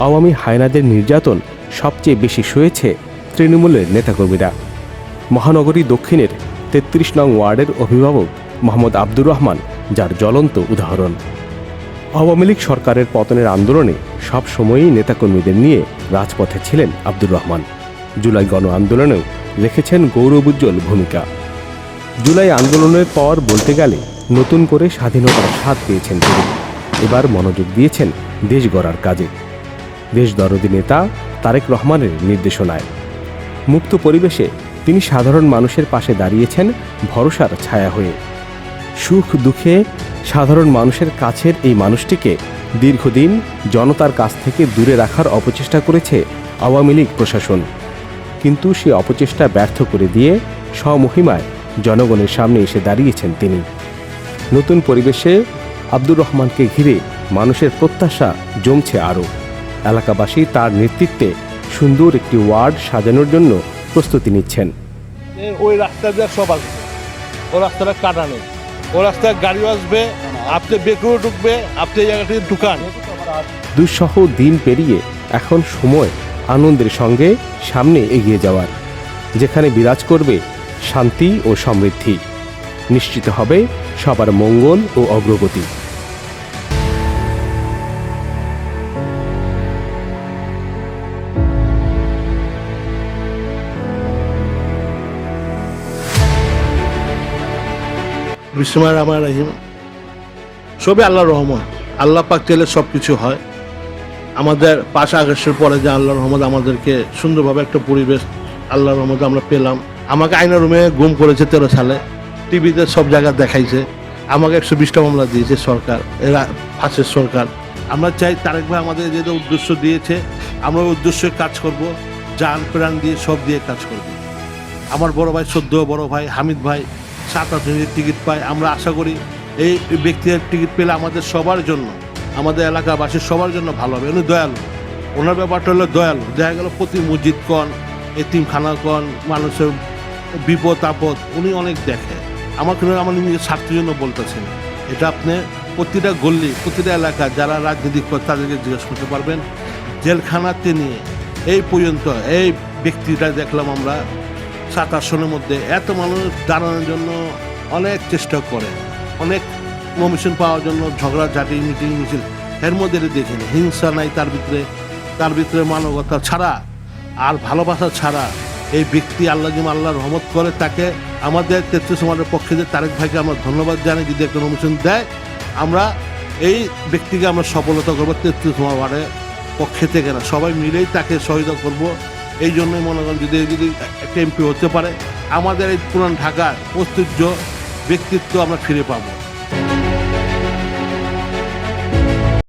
আওয়ামী হায়নাদের নির্যাতন সবচেয়ে বেশি সয়েছে তৃণমূলের নেতাকর্মীরা। মহানগরী দক্ষিণের ৩৩ নং ওয়ার্ডের অভিভাবক মোহাম্মদ আব্দুর রহমান যার জ্বলন্ত উদাহরণ। আওয়ামী লীগ সরকারের পতনের আন্দোলনে সব সময়ই নেতাকর্মীদের নিয়ে রাজপথে ছিলেন আব্দুর রহমান। জুলাই গণ আন্দোলনেও রেখেছেন গৌরবোজ্জ্বল ভূমিকা। জুলাই আন্দোলনের পর বলতে গেলে নতুন করে স্বাধীনতার স্বাদ পেয়েছেন তিনি। এবার মনোযোগ দিয়েছেন দেশ গড়ার কাজে। দেশদরদী নেতা তারেক রহমানের নির্দেশনায় মুক্ত পরিবেশে তিনি সাধারণ মানুষের পাশে দাঁড়িয়েছেন ভরসার ছায়া হয়ে। সুখ দুঃখে সাধারণ মানুষের কাছের এই মানুষটিকে দীর্ঘদিন জনতার কাছ থেকে দূরে রাখার অপচেষ্টা করেছে আওয়ামী লীগ প্রশাসন। কিন্তু সে অপচেষ্টা ব্যর্থ করে দিয়ে স্বমহিমায় জনগণের সামনে এসে দাঁড়িয়েছেন তিনি। নতুন পরিবেশে আব্দুর রহমানকে ঘিরে মানুষের প্রত্যাশা জমছে আরও। এলাকাবাসী তার নেতৃত্বে সুন্দর একটি ওয়ার্ড সাজানোর জন্য প্রস্তুতি নিচ্ছেন। ওই রাস্তা দিয়ে সব আসবে, ও রাস্তাটা কাটা নেই, ও রাস্তায় গাড়িও আসবে, আপনি বেকুও ঢুকবে, আপনি এই জায়গাটি ঢুকান। দুঃসহ দিন পেরিয়ে এখন সময় আনন্দের সঙ্গে সামনে এগিয়ে যাওয়ার, যেখানে বিরাজ করবে শান্তি ও সমৃদ্ধি। নিশ্চিত হবে সবার মঙ্গল ও অগ্রগতি। বিসমিল্লাহির রহমানির রহিম। সবই আল্লাহর রহমত। আল্লাহ পাক চাইলে সব কিছু হয়। আমাদের 5 আগস্টের পরে যে আল্লাহর রহমত আমাদেরকে সুন্দরভাবে একটা পরিবেশ আল্লাহর রহমত আমরা পেলাম। আমাকে আইনা রুমে গুম করেছে 13 সালে, টিভিতে সব জায়গায় দেখাইছে। আমাকে 120টা মামলা দিয়েছে সরকার, এরা ফাঁসের সরকার। আমরা চাই তারেক ভাই আমাদের যে উদ্দেশ্য দিয়েছে, আমরা ওই উদ্দেশ্যে কাজ করব, জান প্রাণ দিয়ে সব দিয়ে কাজ করব। আমার বড় ভাই, সদ্য বড় ভাই হামিদ ভাই 7-8 মিনিট টিকিট পায়। আমরা আশা করি এই ব্যক্তির টিকিট পেলে আমাদের সবার জন্য, আমাদের এলাকাবাসীর সবার জন্য ভালো হবে। উনি দয়ালু, ওনার ব্যাপারটা হলো দয়ালু। দেখা গেল প্রতি মসজিদ কন, এতিমখানা কন, মানুষের বিপদ আপদ উনি অনেক দেখে। আমাকে আমার নিজের স্বার্থের জন্য বলতেছেন। এটা আপনি প্রতিটা গল্লি, প্রতিটা এলাকা যারা রাজনীতি করে তাদেরকে জিজ্ঞেস করতে পারবেন। জেলখানাতে নিয়ে এই পর্যন্ত এই ব্যক্তিটা দেখলাম আমরা 7 আসনের মধ্যে এত মানুষ দাঁড়ানোর জন্য অনেক চেষ্টা করে, অনেক কমিশন পাওয়ার জন্য ঝগড়াঝাটি, মিটিং মিছিল, এর মধ্যে দেখিনি হিংসা নাই তার ভিতরে মানবতা ছাড়া আর ভালোবাসা ছাড়া এই ব্যক্তি আল্লাহর রহমত করে তাকে আমাদের 33 ওয়ার্ডের পক্ষে যে তারেক ভাইকে আমরা ধন্যবাদ জানাই। যদি একটা কমিশন দেয় আমরা এই ব্যক্তিকে আমরা সফলতা করবো 33 ওয়ার্ডের পক্ষে থেকে না, সবাই মিলেই তাকে সহায়তা করব। এই জন্যই মনে করেন যদি একটা এমপি হতে পারে আমাদের এই পুরান ঢাকার ঐতিহ্য ব্যক্তিত্ব আমরা ফিরে পাবো।